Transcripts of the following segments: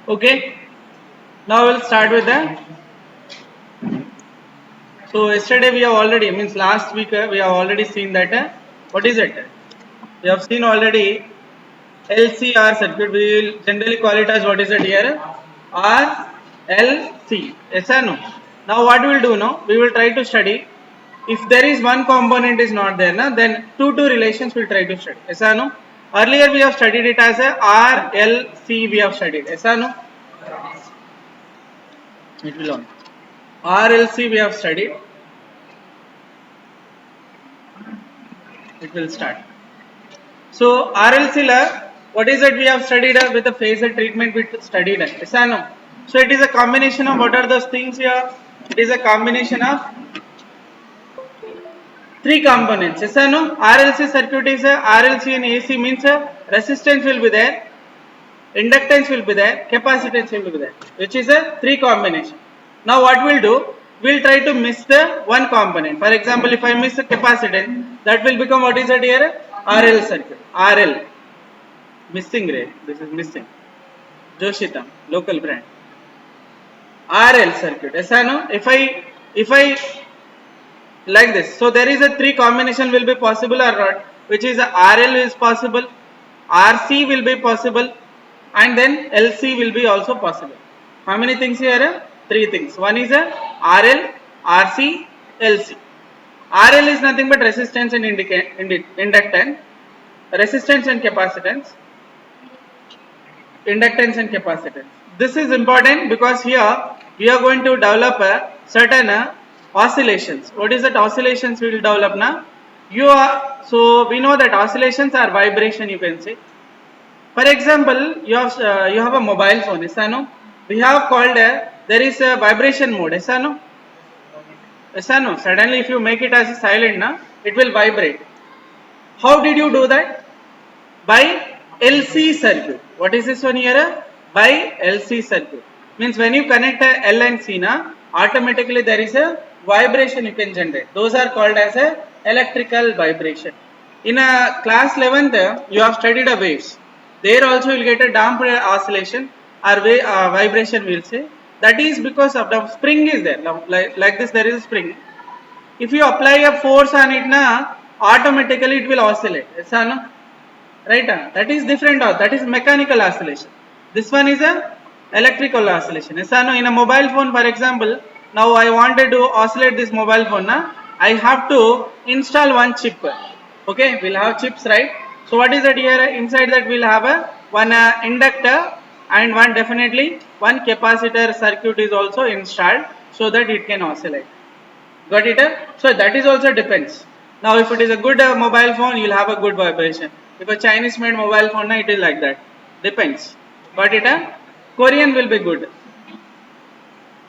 Okay, now we'll start with the. So yesterday we have already, means last week we have already seen that. What is it? We have seen already LCR circuit. We will generally call it as what is it here? RLC. Yes or no? Now what we will do now? We will try to study. If there is one component is not there, na, then two relations we will try to study. Yes or no? Earlier we have studied it as a RLC. We have studied. Yes or no? It will on. RLC we have studied. It will start. So RLC lab, what is it we have studied with the phasor treatment we studied. Yes or no? So it is a combination of what are those things here? It is a combination of three components. Yes or no? RLC circuit is a RLC and AC means resistance will be there, inductance will be there, capacitance will be there, which is a three combination. Now what we'll do? We'll try to miss the one component. For example, if I miss the capacitance, that will become what is it here? RL circuit. RL. Missing ray. This is missing. Joshitam, local brand. RL circuit. Yes or no? If I like this, so there is a three combination will be possible or not, which is a RL is possible, RC will be possible, and then LC will be also possible. How many things here? Three things. One is a RL, RC, LC. RL is nothing but resistance and inductance, resistance and capacitance, inductance and capacitance. This is important because here we are going to develop a certain oscillations. What is that oscillations we will develop now? So we know that oscillations are vibration, you can say. For example, you have a mobile phone, yes or no? We have called there is a vibration mode, yes or no? Yes or no? Suddenly if you make it as a silent, na, it will vibrate. How did you do that? By LC circuit. What is this one here? By LC circuit. Means when you connect a L and C, na, automatically there is a vibration you can generate. Those are called as a electrical vibration. In a class 11th, you have studied a waves. There also you will get a damped oscillation or vibration we will say. That is because of the spring is there. Like this there is a spring. If you apply a force on it, na, automatically it will oscillate. Yes or no? Right, that is different, that is mechanical oscillation. This one is a electrical oscillation. Yes or no? In a mobile phone, for example, now I wanted to oscillate this mobile phone, na, I have to install one chip. Okay, we'll have chips, right? So what is that here? Inside that we'll have a one inductor and one definitely one capacitor circuit is also installed so that it can oscillate. Got it? So that is also depends. Now if it is a good mobile phone, you will have a good vibration. If a Chinese made mobile phone, it is like that. Depends. Got it? Korean will be good.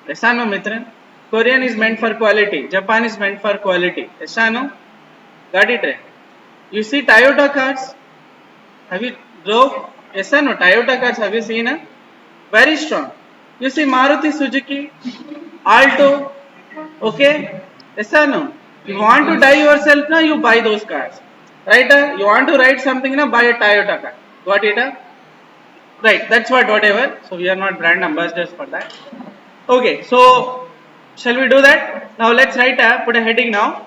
Yes or no, Mitran? Korean is meant for quality. Japan is meant for quality. Yes or no? Got it? You see Toyota cars? Have you drove? Yes or no? Toyota cars have you seen? Very strong. You see Maruti Suzuki, Alto, okay? Yes or no? You want to die yourself now, you buy those cars. Right? You want to ride something now, buy a Toyota car. Got it? Right, that's what whatever. So we are not brand ambassadors for that. Okay, so shall we do that? Now let's write put a heading now.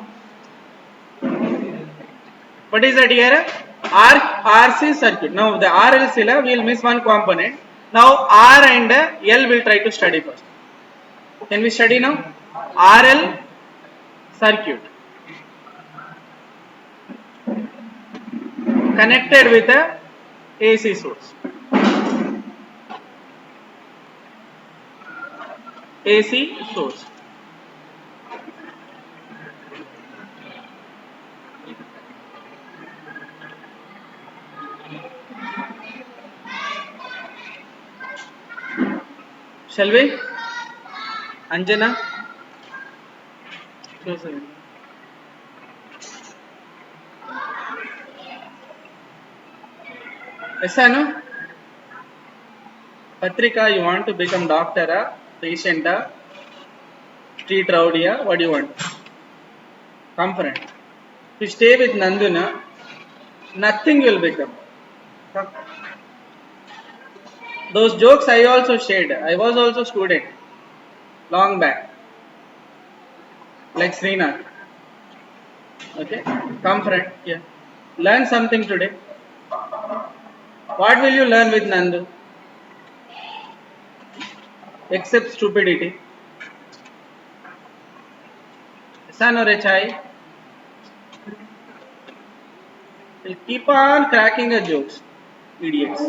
What is that here? RC circuit. Now the RLC we will miss one component. Now R and L will try to study first. Can we study now? RL circuit connected with a AC source. AC source. Shall we? Anjana? Yes or no? Patrika, you want to become doctor, patient, street rowdy, what do you want? Comfort. If you stay with Nanduna, nothing will become. Those jokes I also shared. I was also student long back, like Srinath. Okay, come friend. Yeah, learn something today. What will you learn with Nandu? Except stupidity. Son or a chai? Will keep on cracking a jokes. Idiots.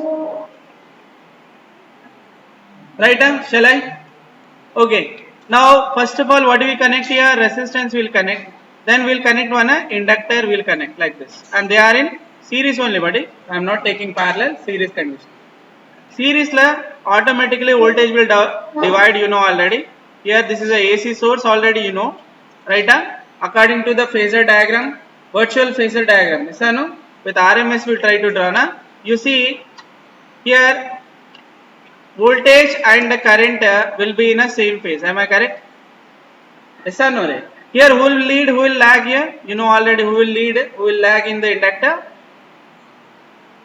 Right, shall I? Okay. Now, first of all, what do we connect here? Resistance will connect. Then we'll connect one inductor will connect like this. And they are in series only, buddy. I am not taking parallel, series condition. Series la automatically voltage will divide, you know already. Here this is a AC source already, you know. Right? According to the phasor diagram, virtual phasor diagram. No? With RMS we will try to draw. Na? You see here voltage and the current will be in a same phase. Am I correct? Yes or no? Here who will lead, who will lag here? You know already who will lead, who will lag in the inductor?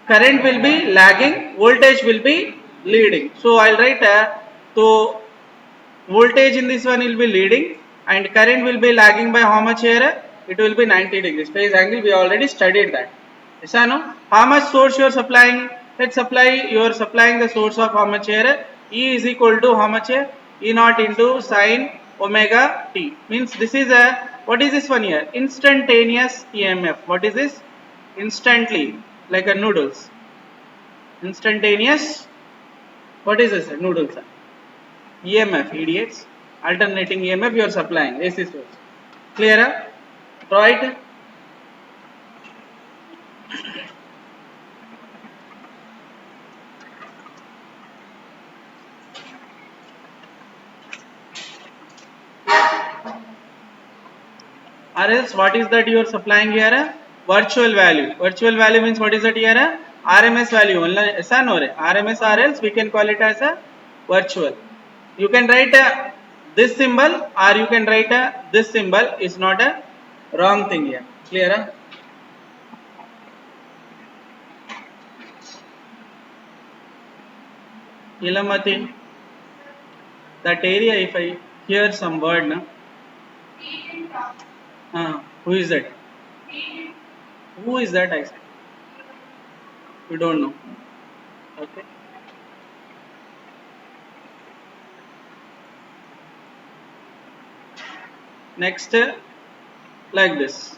Current will be lagging, voltage will be leading. So I'll write so voltage in this one will be leading and current will be lagging by how much here? It will be 90 degrees. Phase angle we already studied that. Yes or no? How much source you are supplying? Let's supply, you are supplying the source of how much here? E is equal to how much here? E naught into sine omega t. Means this is a, what is this one here? Instantaneous EMF. What is this? Instantly, like a noodles. Instantaneous, what is this? Noodles. EMF, idiots. Alternating EMF you are supplying, AC source. Clear? Right? Or else what is that you are supplying here? Virtual value. Virtual value means what is that here? RMS value. RMS or else we can call it as a virtual. You can write this symbol or you can write this symbol, is not a wrong thing here. Clear? Ilamati, that area if I hear some word, na, who is that? Who is that I said? You don't know. Okay. Next, like this.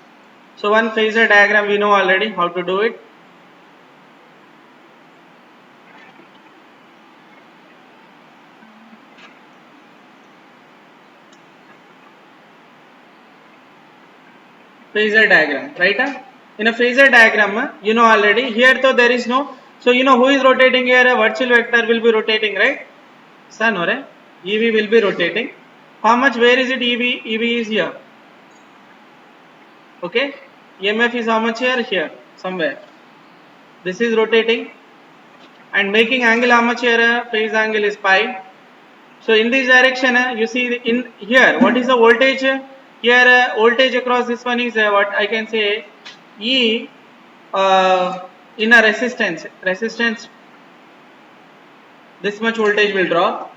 So one phasor diagram we know already how to do it. Phasor diagram, right? In a phasor diagram, you know already. Here though there is no. So you know who is rotating here? A virtual vector will be rotating, right? Sun or EV will be rotating. How much? Where is it? EV. EV is here. Okay. EMF is how much here? Here somewhere. This is rotating and making angle how much here? Phase angle is pi. So in this direction, you see in here, what is the voltage? Here, voltage across this one is what I can say E in a resistance. Resistance, this much voltage will drop.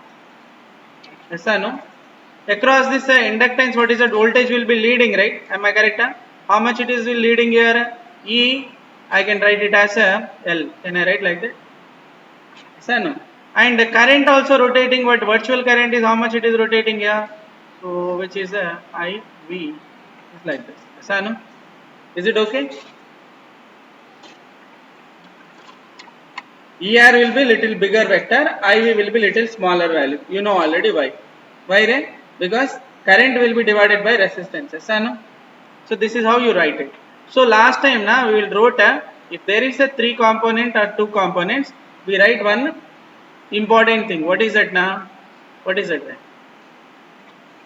Yes or no? Across this inductance, what is that? Voltage will be leading, right? Am I correct? How much it is leading here? E, I can write it as L. Can I write like that? Yes or no? And the current also rotating, but virtual current is how much it is rotating here? So which is IV, is like this. Yes or no? Is it okay? ER will be little bigger vector, IV will be little smaller value. You know already why. Why, right? Because current will be divided by resistance. Yes or no? So this is how you write it. So last time now we will wrote if there is a 3 component or 2 components, we write one important thing. What is that now? What is that?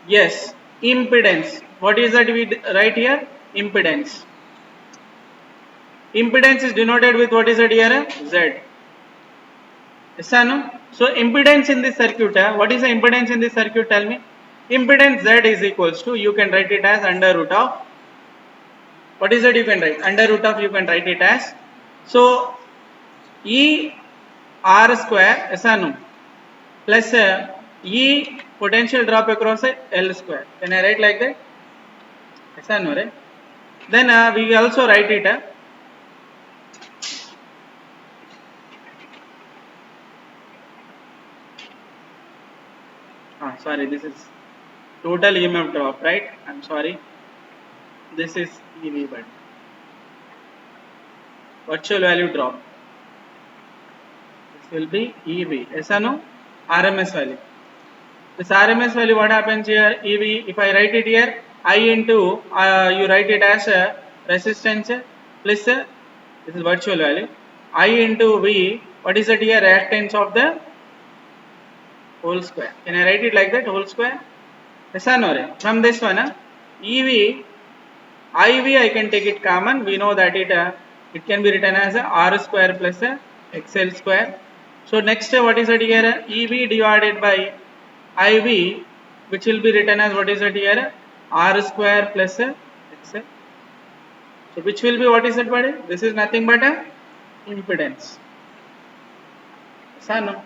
Yes, impedance. What is that we write here? Impedance. Impedance is denoted with what is that here? Z. Yes or no? So impedance in this circuit, what is the impedance in this circuit? Tell me. Impedance Z is equals to, you can write it as under root of, what is that you can write? Under root of you can write it as, so E R square, yes or no, plus E potential drop across L square. Can I write like that? Yes or no, right? Then we also write it. Sorry, this is total EMF drop, right? I'm sorry. This is EV, but virtual value drop. This will be EV. Yes or no? RMS value. This RMS value, what happens here? EV, if I write it here, I into, you write it as a resistance plus, this is virtual value, I into V, what is it here? Reactance of the whole square. Can I write it like that? Whole square? Yes or no? From this one, EV, IV, I can take it common. We know that it can be written as a R square plus a XL square. So next, what is it here? EV divided by IV, which will be written as what is it here? R square plus a XL. So which will be what is it, buddy? This is nothing but a impedance. Yes or no?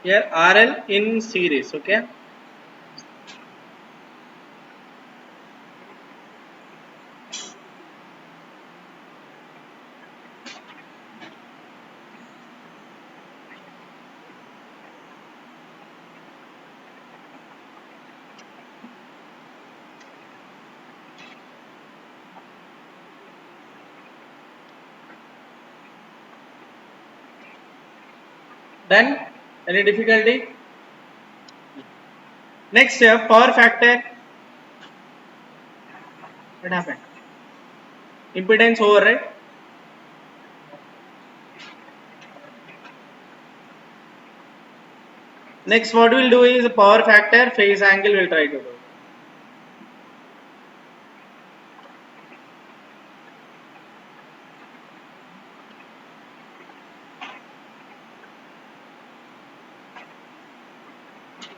Here RL in series, okay? Done? Any difficulty? Next, power factor. What happened? Impedance over, right? Next, what we'll do is power factor, phase angle, we'll try to do.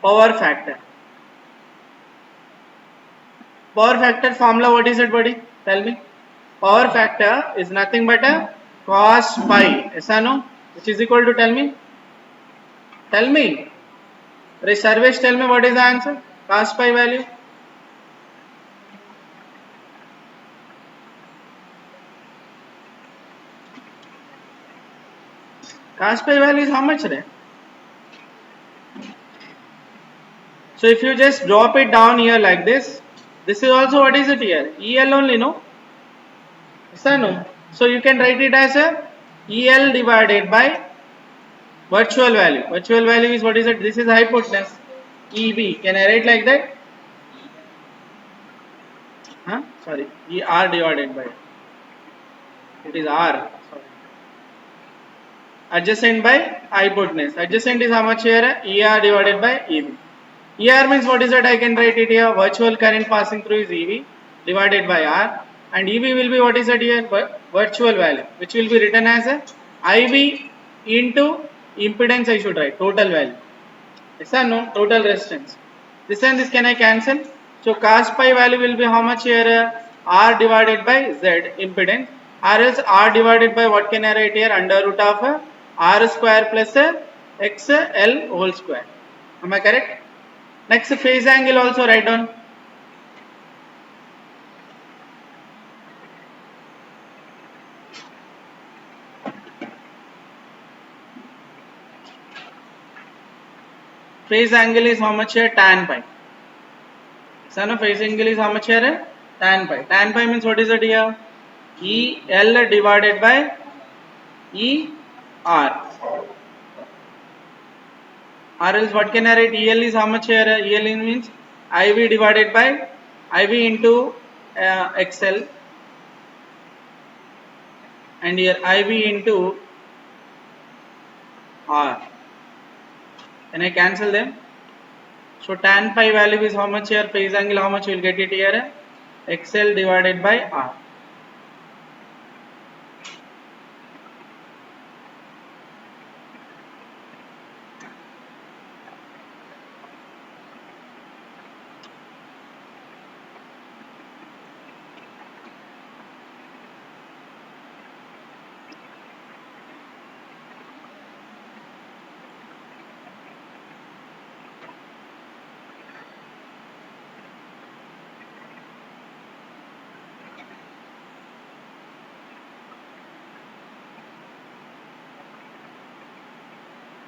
Power factor. Power factor formula, what is it, buddy? Tell me. Power factor is nothing but a cos pi. Yes or no? Which is equal to, tell me. Tell me. Sarvesh, tell me what is the answer? Cos pi value. Cos pi value is how much, right? So if you just drop it down here like this is also what is it here? EL only, no? Yes or no? So you can write it as a EL divided by virtual value. Virtual value is what is it? This is hypotenuse. EB. Can I write like that? Sorry. ER divided by. It is R. Sorry. Adjacent by hypotenuse. Adjacent is how much here? ER divided by EB. ER means what is that? I can write it here. Virtual current passing through is EV divided by R, and EV will be what is that here? Virtual value, which will be written as a IV into impedance. I should write total value. Yes or no? Total resistance. This and this can I cancel? So cos pi value will be how much here? R divided by Z impedance, or else R divided by what can I write here? Under root of R square plus XL whole square. Am I correct? Next, phase angle also write down. phase angle is how much here? Tan pi. So now phase angle is how much here? Tan pi. Tan pi means what is it here? EL divided by ER. Or else what can I write? EL is how much here? EL means IV divided by IV into XL, and here IV into R. Can I cancel them? So tan pi value is how much here? Phase angle how much you will get it here? XL divided by R.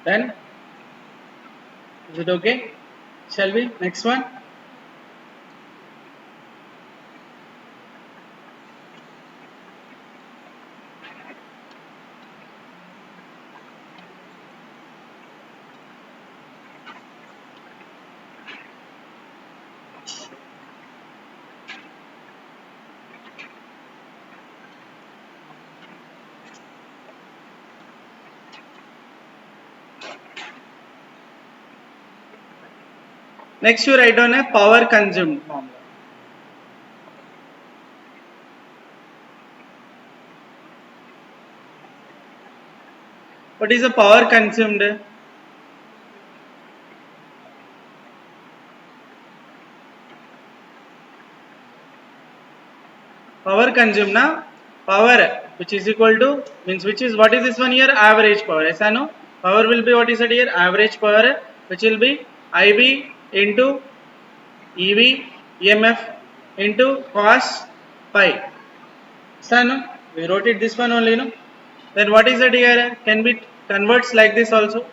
Then is it okay? Shall we? Next one. Next you write down a power consumed formula. What is the power consumed? Power consumed na? Power which is equal to, means which is, what is this one here? Average power. Yes or no? Power will be what is it here? Average power, which will be IB into EV EMF into cos pi. Yes or no? We wrote it this one only, no? Then what is it here? Can be converts like this also.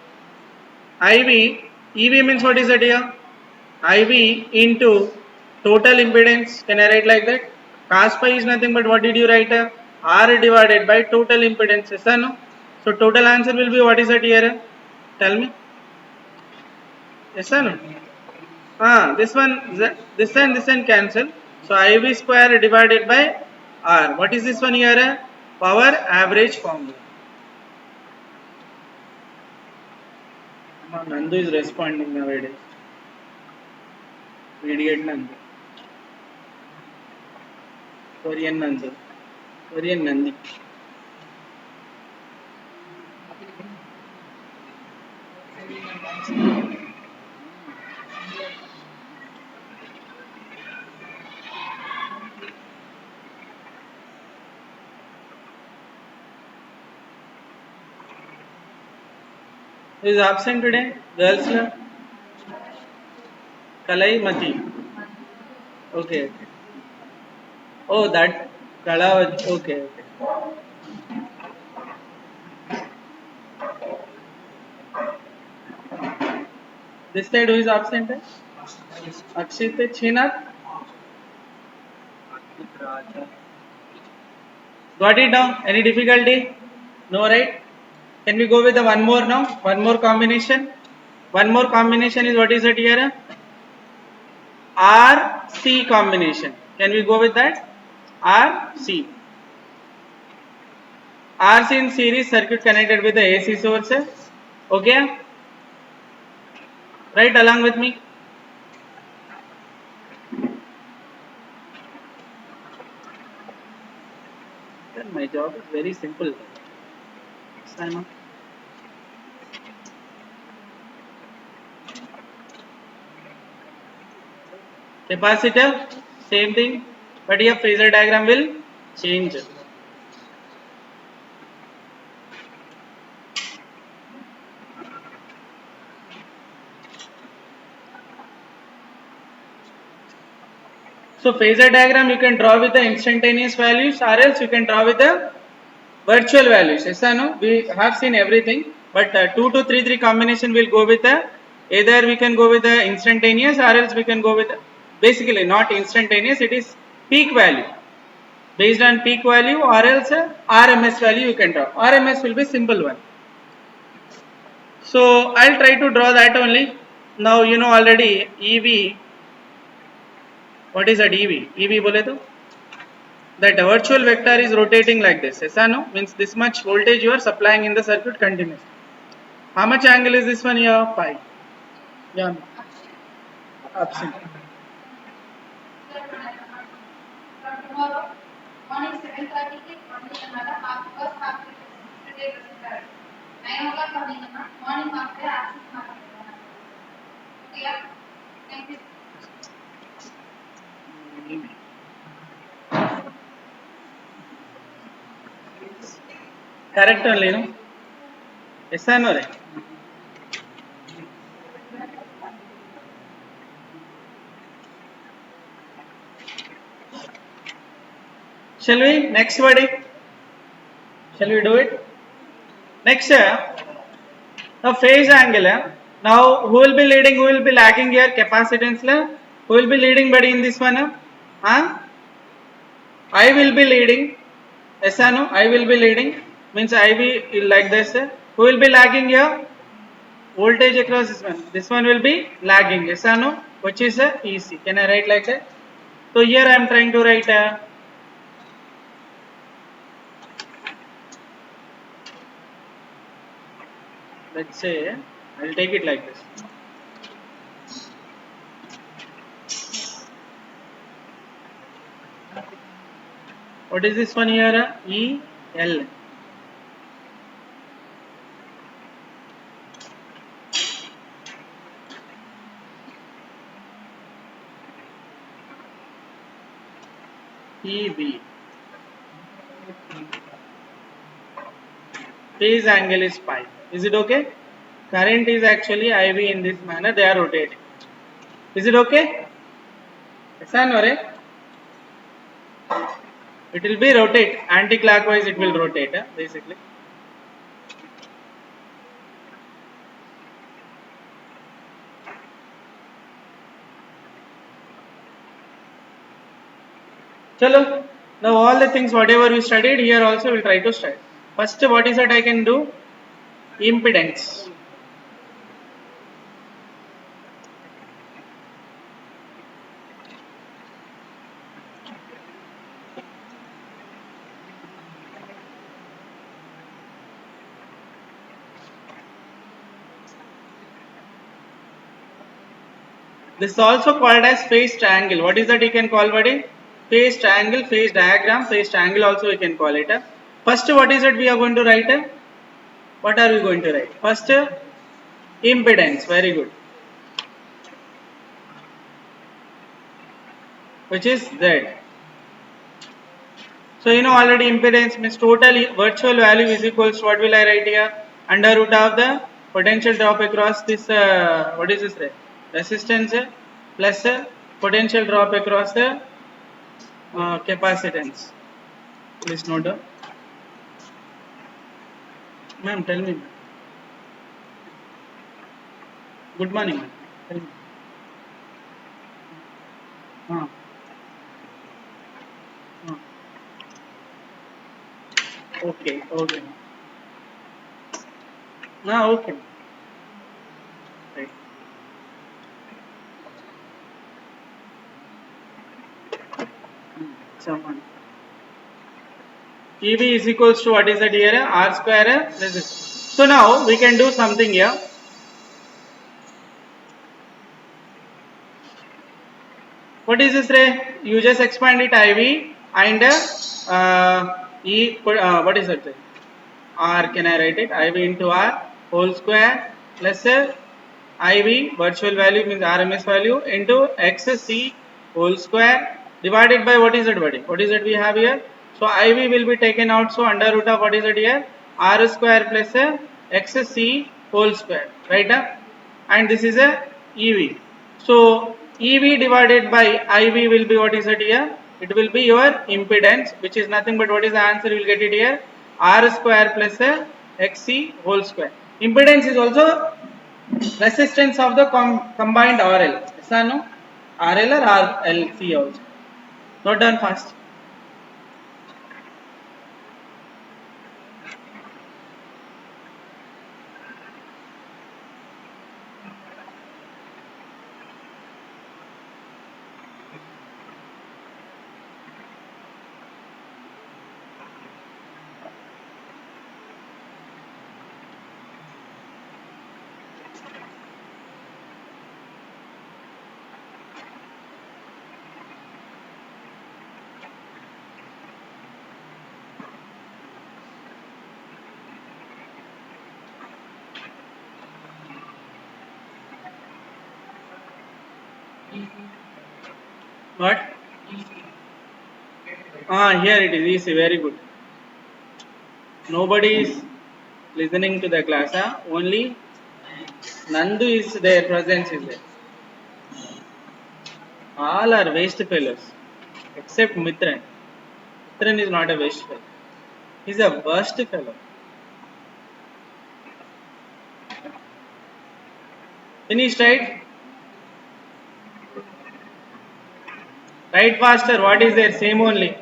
IV, EV means what is it here? IV into total impedance. Can I write like that? Cos pi is nothing but what did you write? R divided by total impedance. Yes or no? So total answer will be what is it here? Tell me. Yes or no? This one, this and this and cancel. So IV square divided by R. What is this one here? Power average formula. Nandu is responding nowadays. Idiot Nandu. Korean Nandu. Korean Nandi. Who is absent today? Girls na? Kalai Mati. Okay, okay. Oh, that Kalavat. Okay, okay. This side who is absent? Akshit Chinath. Got it now? Any difficulty? No, right? Can we go with the one more now? One more combination. One more combination is what is it here? RC combination. Can we go with that? RC. RC in series circuit connected with the AC source. Okay? Right along with me. Then my job is very simple. Sign up. Capacitor, same thing, but here phasor diagram will change. So phasor diagram you can draw with the instantaneous values, or else you can draw with the virtual values. Yes or no? We have seen everything, but 2 to 3 combination will go with the either we can go with the instantaneous or else we can go with the, basically not instantaneous, it is peak value. Based on peak value or else RMS value you can draw. RMS will be simple one. So I'll try to draw that only. Now you know already EV. What is that EV? EV bole to? That virtual vector is rotating like this. Yes or no? Means this much voltage you are supplying in the circuit continuously. How much angle is this one here? Pi. Yeah. Absent. Morning 7:30 க்கு வந்தீங்கன்னா half first half today result 9 o'clock வந்தீங்கன்னா morning half day access பண்ணிடுவாங்க. ஓகேயா? Thank you. Correct only, no? Yes or no? Shall we next wording? Shall we do it? Next, a phase angle. Now, who will be leading? Who will be lagging here? Capacitance. Who will be leading, buddy, in this one? I will be leading. Yes or no? I will be leading. Means I will like this. Who will be lagging here? Voltage across this one. This one will be lagging. Yes or no? Which is EC. Can I write like that? So here I am trying to write let's say I will take it like this. What is this one here? EL. EB. Phase angle is pi. Is it okay? Current is actually IV in this manner. They are rotating. Is it okay? Yes or no? It will be rotate. Anti-clockwise it will rotate basically. Chalo. Now all the things whatever we studied here also we will try to study. First what is that I can do? Impedance. This is also called as phase triangle. What is that you can call buddy? Phase triangle, phase diagram, phase triangle also we can call it. First what is it we are going to write? What are we going to write? First impedance, very good. Which is Z. So you know already impedance means total virtual value is equals to what will I write here? Under root of the potential drop across this what is this resistance plus potential drop across the capacitance. Please note down. Ma'am, tell me. Good morning, ma'am. Tell me. Okay, okay. Okay. Right. Someone. EV is equals to what is that here? R square resistance. So now we can do something here. What is this ray? You just expand it IV and what is that? R, can I write it? IV into R whole square plus IV virtual value means RMS value into XC whole square divided by what is it buddy? What is it we have here? So IV will be taken out, so under root of what is it here? R square plus XC whole square, right? And this is a EV. So EV divided by IV will be what is it here? It will be your impedance, which is nothing but what is the answer? You will get it here. R square plus XC whole square. Impedance is also resistance of the combined RL. Yes or no? RL or RLC also. Note down fast. What? Here it is. Easy. Very good. Nobody is listening to the class. Only Nandu is there. Presence is there. All are waste fellows except Mitran. Mitran is not a waste fellow. He's a worst fellow. Finished, right? Write faster. What is there? Same only.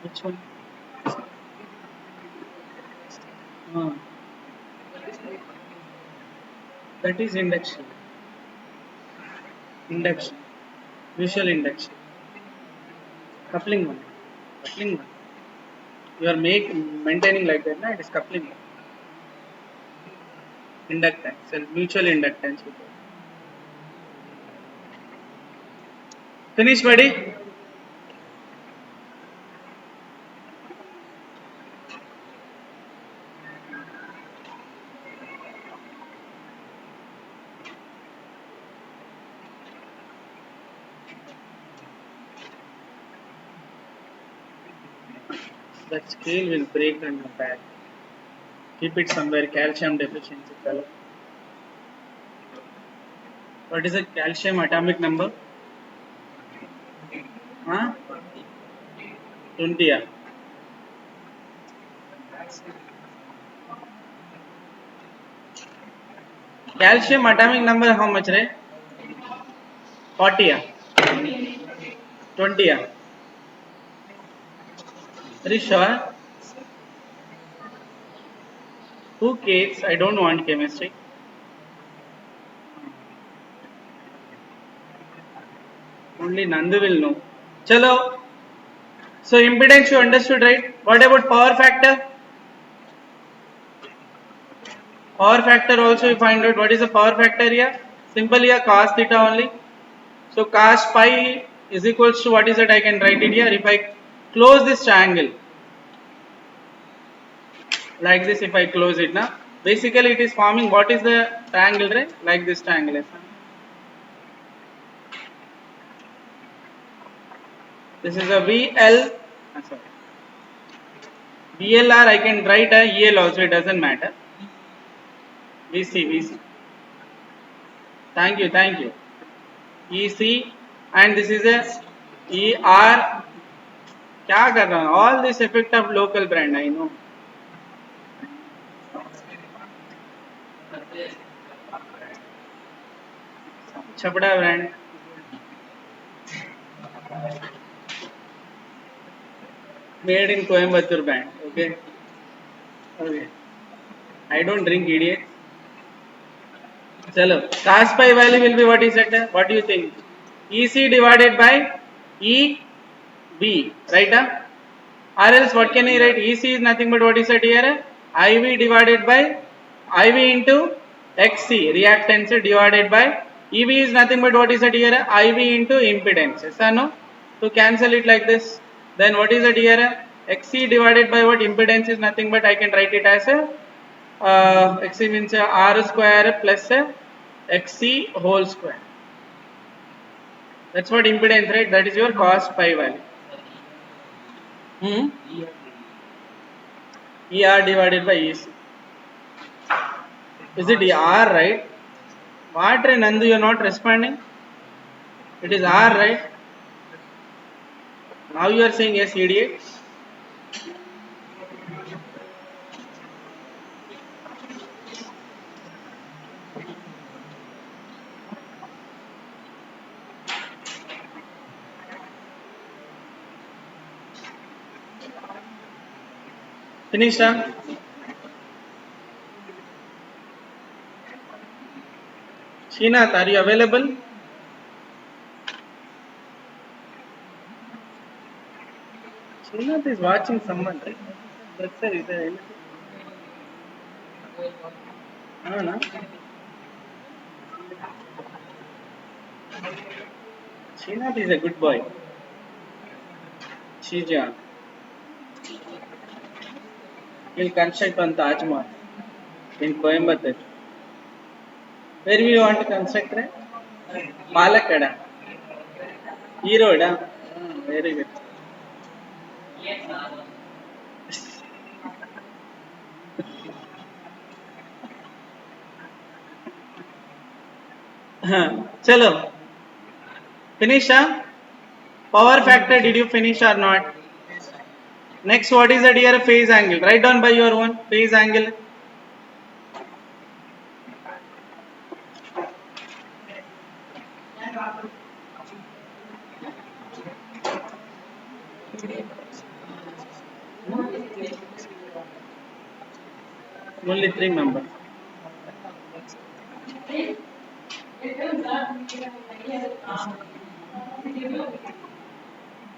Which one? Uh, that is induction. Induction. Visual induction. Coupling one. Coupling one. You are maintaining like that, na? It is coupling one. Inductance. So mutual inductance. Finish, buddy. That scale will break on your back. Keep it somewhere. Calcium deficiency, fellow. What is the calcium atomic number? Huh? 20. Calcium atomic number how much, right? 40. 20. Very sure. Who cares? I don't want chemistry. Only Nandu will know. Chalo. So impedance you understood, right? What about power factor? Power factor also you find out. What is the power factor here? Simply a cos theta only. So cos pi is equals to what is it? I can write it here. If I close this triangle like this, if I close it now, basically it is forming what is the triangle, right? Like this triangle. This is a VL. Sorry. VLR I can write a EL also. It doesn't matter. VC. Thank you. EC and this is a ER. क्या कर रहा हूँ? All this effect of local brand I know. Chapda brand. Made in Coimbatore brand. Okay. I don't drink, idiot. Chalo. Cos pi value will be what is it? What do you think? EC divided by EB. Right? Or else what can I write? EC is nothing but what is it here? IV divided by IV into XC. Reactance divided by EB is nothing but what is it here? IV into impedance. Yes or no? To cancel it like this. Then what is it here? XC divided by what? Impedance is nothing but I can write it as a XC means R square plus XC whole square. That's what impedance, right? That is your cos pi value. ER divided by EC. Is it ER, right? What, Nandu, you are not responding? It is R, right? Now you are saying yes, idiot. Finished, huh? Srinath, are you available? Srinath is watching someone, right? That's the reason. No, no. Srinath is a good boy. Shijan. He'll construct on Taj Mahal in Coimbatore. Where we want to construct, right? Palakkada. E road, huh? Very good. Chalo. Finish, huh? Power factor, did you finish or not? Next, what is that here? Phase angle. Write down by your own. Phase angle. Only 3 members.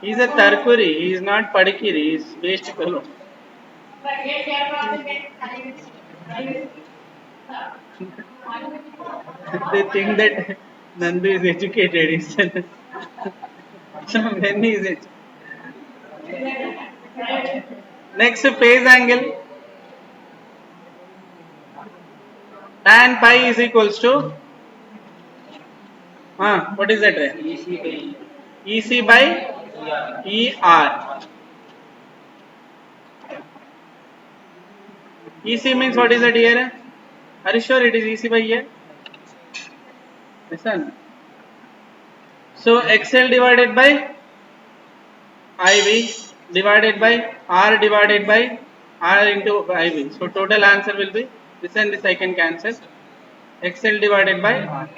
He's a Tarkuri. He is not Padikiri. He is waste fellow. They think that Nandu is educated. So when he is next phase angle, tan pi is equals to what is that? EC by ER. EC means what is that here? Are you sure it is EC by here? Listen. So XL divided by IV divided by R divided by R into IV. So total answer will be this and this I can cancel. XL divided by R.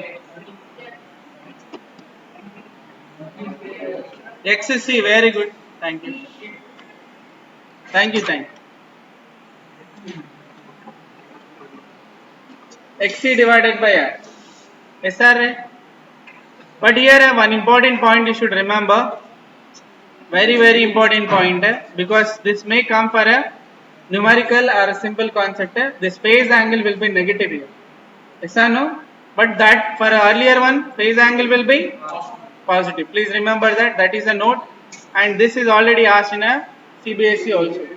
XC, very good. Thank you. Thank you, thank you. XC divided by R. Yes, sir. But here one important point you should remember. Very important point because this may come for a numerical or a simple concept. This phase angle will be negative here. Yes or no? But that for earlier one phase angle will be positive. Please remember that. That is a note, and this is already asked in a CBSE also.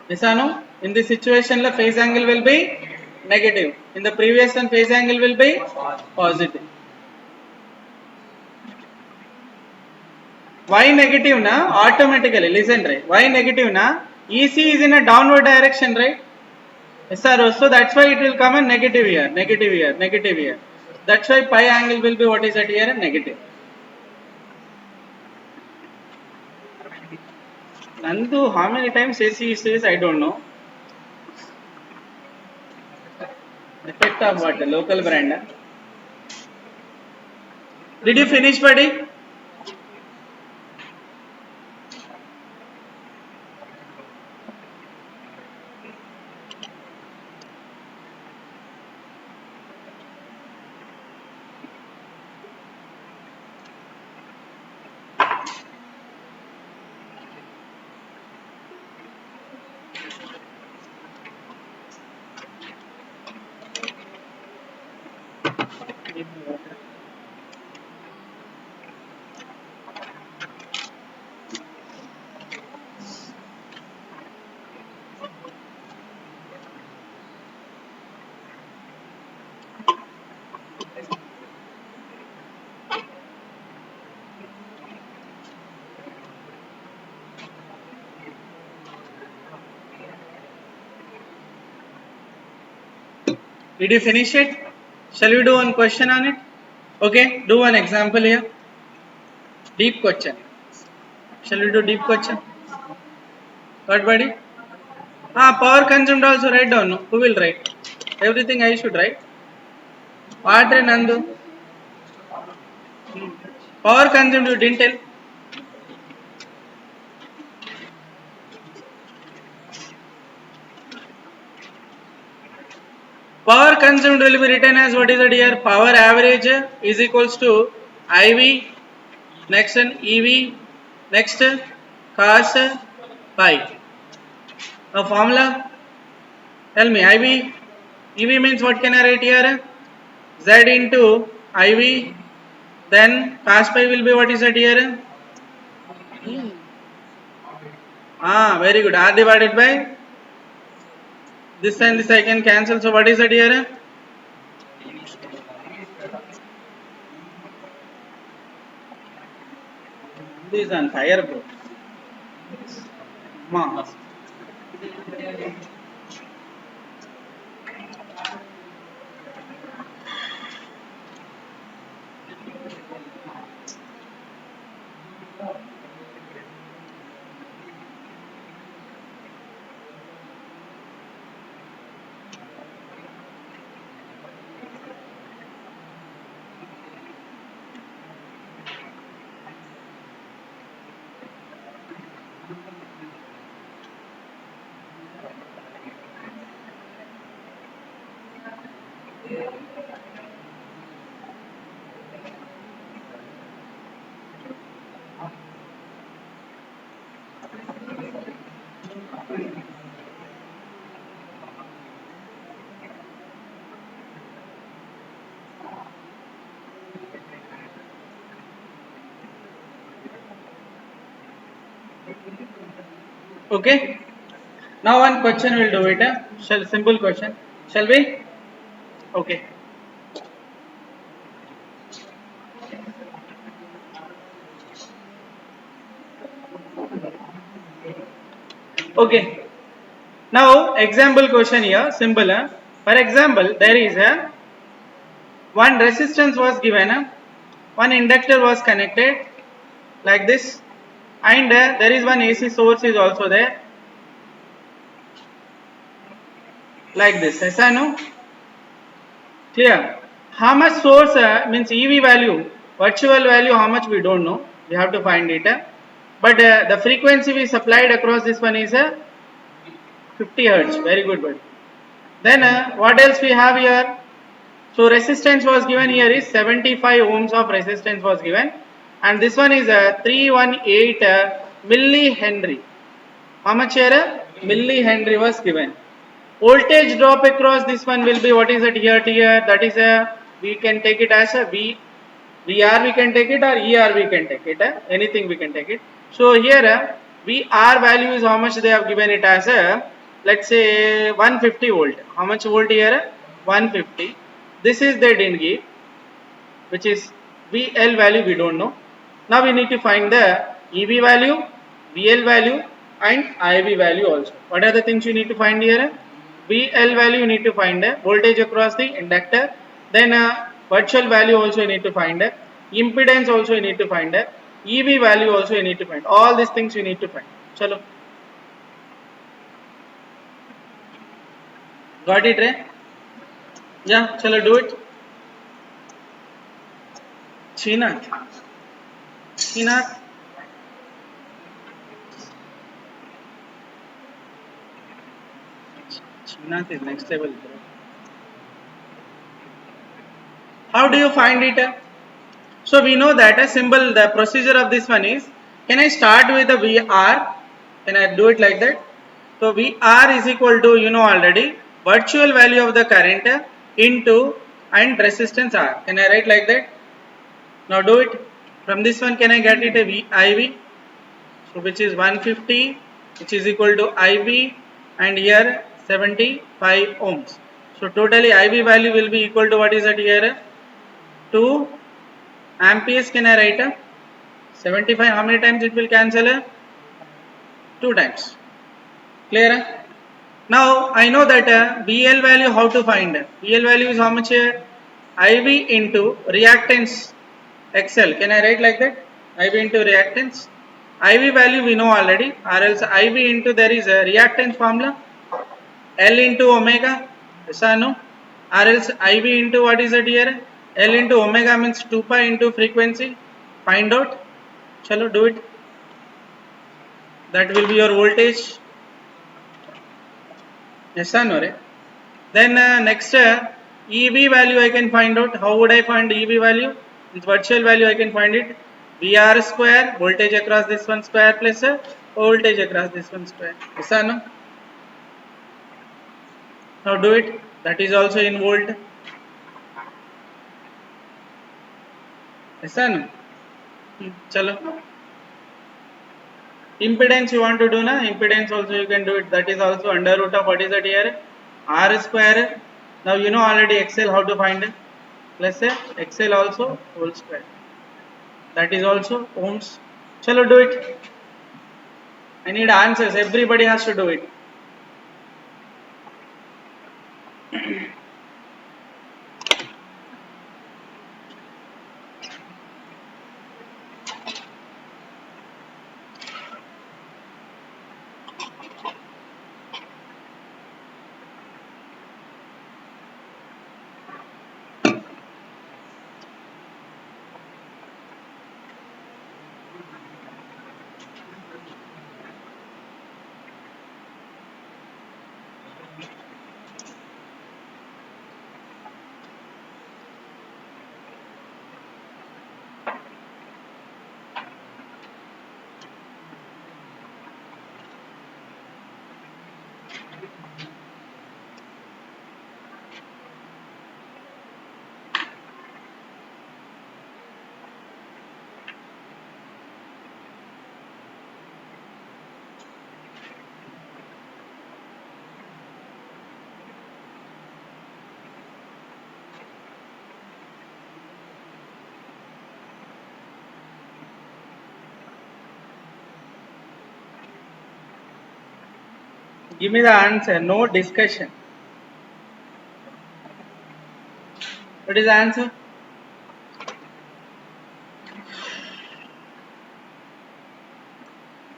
Yes or no? In this situation, the phase angle will be negative. In the previous one, phase angle will be positive. Why negative na? Automatically, listen, right? Why negative na? EC is in a downward direction, right? Yes, sir. So that's why it will come a negative here, negative here, negative here. That's why pi angle will be what is that here? Negative. Nandu, how many times AC says I don't know. Effect of what? Local brand. Did you finish, buddy? Did you finish it? Shall we do one question on it? Okay, do one example here. Deep question. Shall we do deep question? What, buddy? Power consumed also write down. No? Who will write? Everything I should write. What, Nandu? Power consumed you didn't tell. Power consumed will be written as what is it here? Power average is equals to IV, next EV, next cos pi. A formula, tell me, EV means what can I write here? Z into IV, then cos pi will be what is it here? Very good. R divided by this and this I can cancel. So what is it here? This is on fire, bro. Okay. Now one question we'll do it. Simple question. Shall we? Okay. Okay. Now example question here. Simple. For example, there is one resistance was given. One inductor was connected like this, and there is one AC source is also there like this. Yes or no? Clear? How much source means EV value, virtual value, how much we don't know. We have to find it. But the frequency we supplied across this one is 50 hertz. Very good, buddy. Then what else we have here? So resistance was given here is 75 ohms of resistance was given, and this one is 318 millihenry. How much here? Millihenry was given. Voltage drop across this one will be what is it here to here? That is we can take it as a VR we can take it, or ER we can take it. Anything we can take it. So here VR value is how much they have given it as a, let's say 150 volt. How much volt here? 150. This is they didn't give, which is VL value we don't know. Now we need to find the EV value, VL value and IV value also. What are the things you need to find here? VL value you need to find voltage across the inductor, then virtual value also you need to find impedance also you need to find EV value also you need to find. All these things you need to find. Chalo. Got it, Ray? Yeah, chalo, do it. Chinath. Chinath. Chinath is next level, bro. How do you find it? So we know that a symbol, the procedure of this one is, can I start with the VR? Can I do it like that? So VR is equal to, you know already, virtual value of the current into and resistance R. Can I write like that? Now do it. From this one, can I get it a IV? So which is 150, which is equal to IV, and here 75 ohms. So totally IV value will be equal to what is it here? 2 amperes. Can I write 75? How many times it will cancel? 2 times. Clear? Now I know that VL value how to find. VL value is how much? IV into reactance XL. Can I write like that? IV into reactance. IV value we know already, or else IV into there is a reactance formula L into omega. Yes or no? Or else IV into what is it here? L into omega means 2 pi into frequency. Find out. Chalo, do it. That will be your voltage. Yes or no? Right? Then next EV value I can find out. How would I find EV value? With virtual value I can find it. VR square, voltage across this one square plus voltage across this one square. Yes or no? Now do it. That is also in volt. Yes or no? Chalo. Impedance you want to do na? Impedance also you can do it. That is also under root of what is that here? R square. Now you know already XL how to find it. Let's say XL also whole square. That is also ohms. Chalo, do it. I need answers. Everybody has to do it. Give me the answer. No discussion. What is the answer?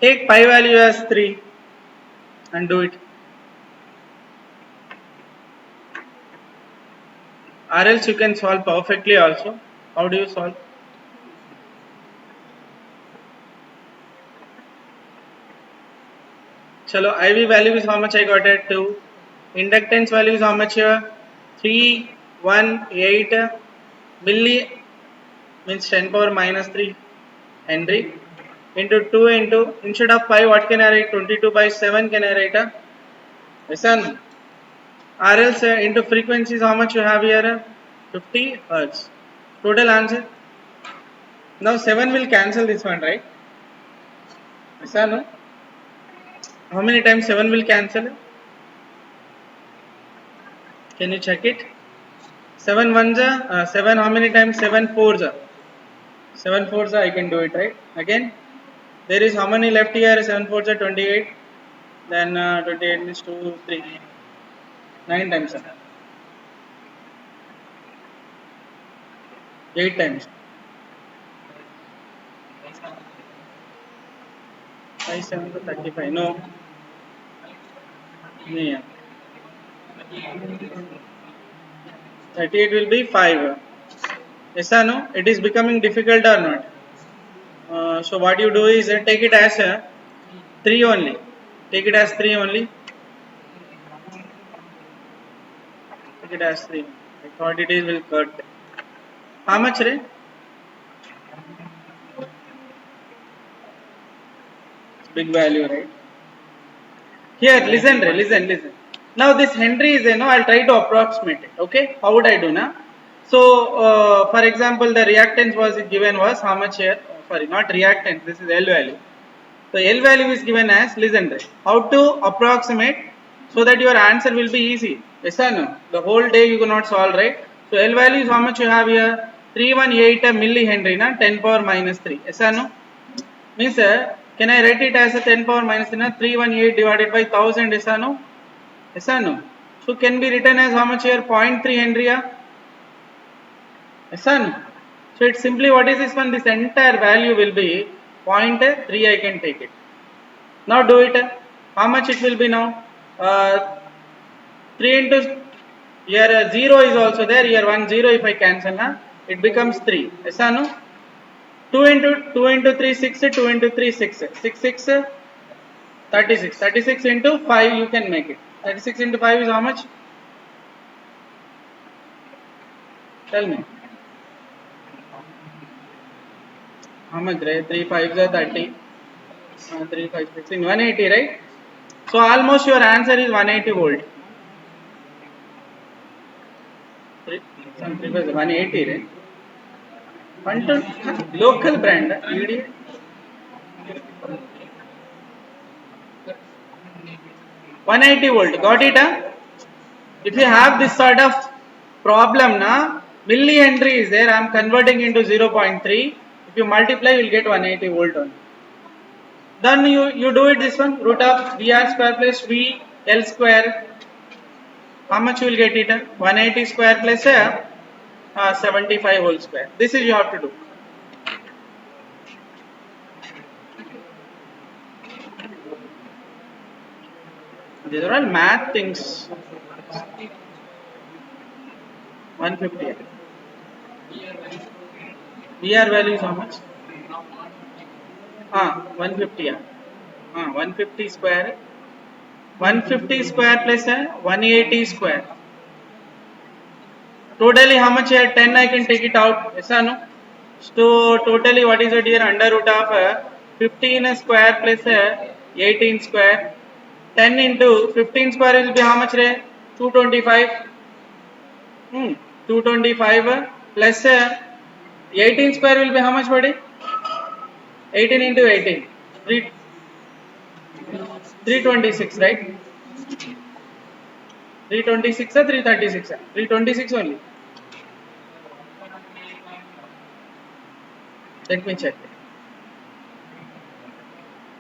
Take pi value as 3 and do it. Or else you can solve perfectly also. How do you solve? Chalo, IV value is how much I got at 2. Inductance value is how much here? 318 milli means 10 power minus 3 Henry into 2 into instead of 5 what can I write? 22 by 7 can I write? Listen. Or else into frequencies how much you have here? 50 Hertz. Total answer. Now 7 will cancel this one, right? Yes or no? How many times 7 will cancel? Can you check it? 7 ones 7 how many times? 7 fours 7 fours I can do it, right? Again there is how many left here? 7 fours 28. Then 28 means 2 3 9 times 8 times 5 7 to 35. No. Yeah. 38 will be 5. Yes or no? It is becoming difficult or not? So what you do is take it as 3 only. Take it as 3 only. Take it as 3. I thought it is will cut. How much, right? Big value, right? Here, listen, listen. Now this Henry is, I'll try to approximate it. Okay, how would I do now? So, for example, the reactance was given was how much here? Sorry, not reactance. This is L value. So L value is given as, listen, right? How to approximate so that your answer will be easy. Yes or no? The whole day you cannot solve, right? So L value is how much you have here? 318 millihenry, na 10 power minus 3. Yes or no? Means can I write it as a 10 power minus 318 divided by 1000? Yes or no? Yes or no? So can be written as how much here? 0.3 Henry. Yes or no? So it's simply, what is this one? This entire value will be 0.3. I can take it. Now do it. How much it will be now? 3 into, here 0 is also there, here 1 0, if I cancel, it becomes 3. Yes or no? 2 into 3 6, 2 into 3 6, 6 6 36, 36 into 5 you can make it. 36 into 5 is how much? Tell me. How much, right? 3 5s are 30. 3 5 16, 180, right? So almost your answer is 180 volt. Some 3 5s 180, right? Local brand, idiot. 180 volt, got it? If you have this sort of problem, millihenry is there, I am converting into 0.3. If you multiply, you will get 180 volt only. Then you do it this one, root of VR square plus VL square. How much you will get it? 180 square plus 75 whole square. This is you have to do. These are all math things. 150. VR value is how much? 150. 150 square. 150 square plus 180 square. Totally how much here? 10 I can take it out. Yes or no? So totally what is it here? Under root of 15 square plus 18 square. 10 into 15 square will be how much? 225. 225 plus 18 square will be how much, buddy? 18 into 18. 326, right? 326 or 336? 326 only. Let me check.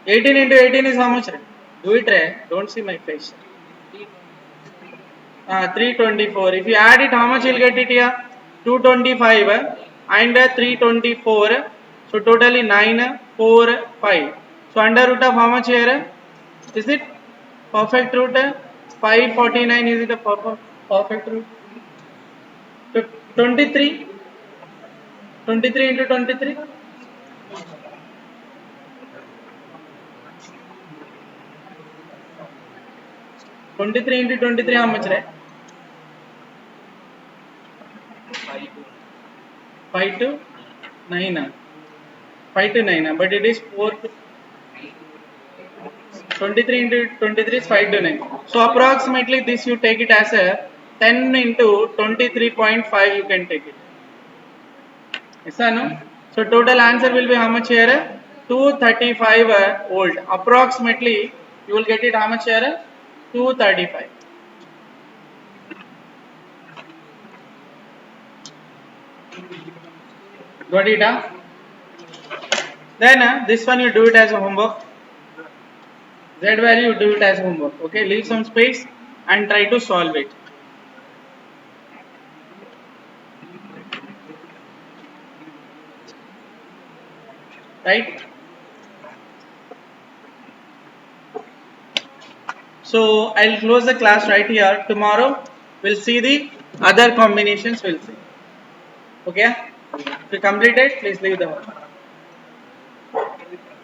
18 into 18 is how much? Do it, don't see my face. 324. If you add it, how much you'll get it here? 225 and 324. So totally 945. So under root of how much here? Is it perfect root? 549, is it a perfect root? 23. 23 into 23. 23 into 23 how much, right? 5 to 9. 5 to 9, but it is 4 to 23 into 23 is 5 to 9. So approximately this you take it as a 10 into 23.5 you can take it. Yes or no? So total answer will be how much here? 235 volt. Approximately you will get it how much here? 235. Got it? Then this one you do it as a homework. Z value you do it as homework. Okay, leave some space and try to solve it. Right? So I'll close the class right here. Tomorrow we'll see the other combinations. We'll see. Okay? If you complete it, please leave the work.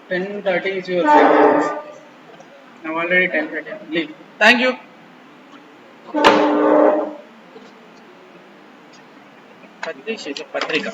10:30 is your break. Now already 10:30. Leave. Thank you. Patrish is a Patrika.